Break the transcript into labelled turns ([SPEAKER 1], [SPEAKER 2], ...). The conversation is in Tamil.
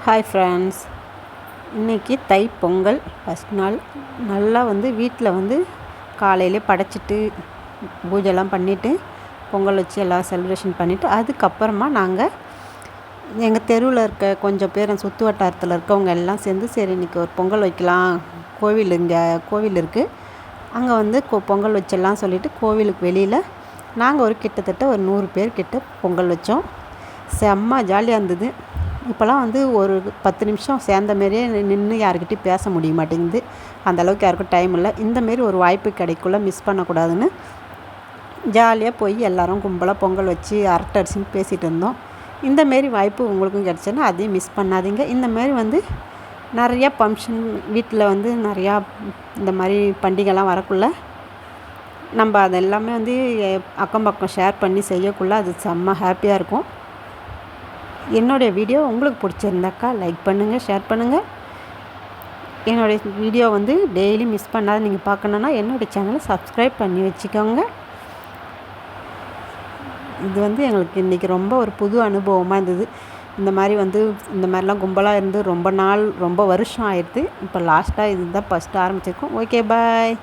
[SPEAKER 1] ஹாய் ஃப்ரெண்ட்ஸ், இன்றைக்கி தை பொங்கல் ஃபஸ்ட் நாள். நல்லா வீட்டில் காலையிலே படைச்சிட்டு பூஜைலாம் பண்ணிவிட்டு பொங்கல் வச்சு எல்லாம் செலிப்ரேஷன் பண்ணிவிட்டு அதுக்கப்புறமா நாங்கள் எங்கள் தெருவில் இருக்க கொஞ்சம் பேர் சுற்று வட்டாரத்தில் இருக்கவங்க எல்லாம் சேர்ந்து சரி இன்றைக்கி ஒரு பொங்கல் வைக்கலாம், இங்கே கோவில் இருக்குது, அங்கே பொங்கல் வச்சிடலாம் சொல்லிவிட்டு கோவிலுக்கு வெளியில் நாங்கள் கிட்டத்தட்ட ஒரு 100 பேர்கிட்ட பொங்கல் வச்சோம். செம்ம ஜாலியாக இருந்தது. இப்போலாம் ஒரு 10 நிமிஷம் சேர்ந்த மாரியே நின்று யாருக்கிட்டையும் பேச முடிய மாட்டேங்குது. அந்தளவுக்கு யாருக்கும் டைம் இல்லை. இந்தமாரி ஒரு வாய்ப்பு கிடைக்குள்ள மிஸ் பண்ணக்கூடாதுன்னு ஜாலியாக போய் எல்லோரும் கும்பலாக பொங்கல் வச்சு அரட்டை அடிச்சுன்னு பேசிகிட்டு இருந்தோம். இந்தமாரி வாய்ப்பு உங்களுக்கும் கிடச்சுன்னா அதையும் மிஸ் பண்ணாதீங்க. இந்தமாரி நிறையா ஃபங்க்ஷன் வீட்டில் நிறையா இந்த மாதிரி பண்டிகைலாம் வரக்குள்ள நம்ம அதெல்லாமே அக்கம் பக்கம் ஷேர் பண்ணி செய்யக்குள்ள அது செம்ம ஹாப்பியாக இருக்கும். என்னுடைய வீடியோ உங்களுக்கு பிடிச்சிருந்தாக்கா லைக் பண்ணுங்கள், ஷேர் பண்ணுங்கள். என்னுடைய வீடியோ டெய்லி மிஸ் பண்ணாத நீங்கள் பார்க்கணுன்னா என்னுடைய சேனலை சப்ஸ்கிரைப் பண்ணி வச்சுக்கோங்க. இது எங்களுக்கு இன்றைக்கி ரொம்ப ஒரு புது அனுபவமாக இருந்தது. இந்த மாதிரிலாம் கும்பலாக இருந்து ரொம்ப வருஷம் ஆயிடுது. இப்போ லாஸ்ட்டாக இதுதான் ஃபஸ்ட்டு ஆரம்பிச்சிருக்கோம். ஓகே, பாய்.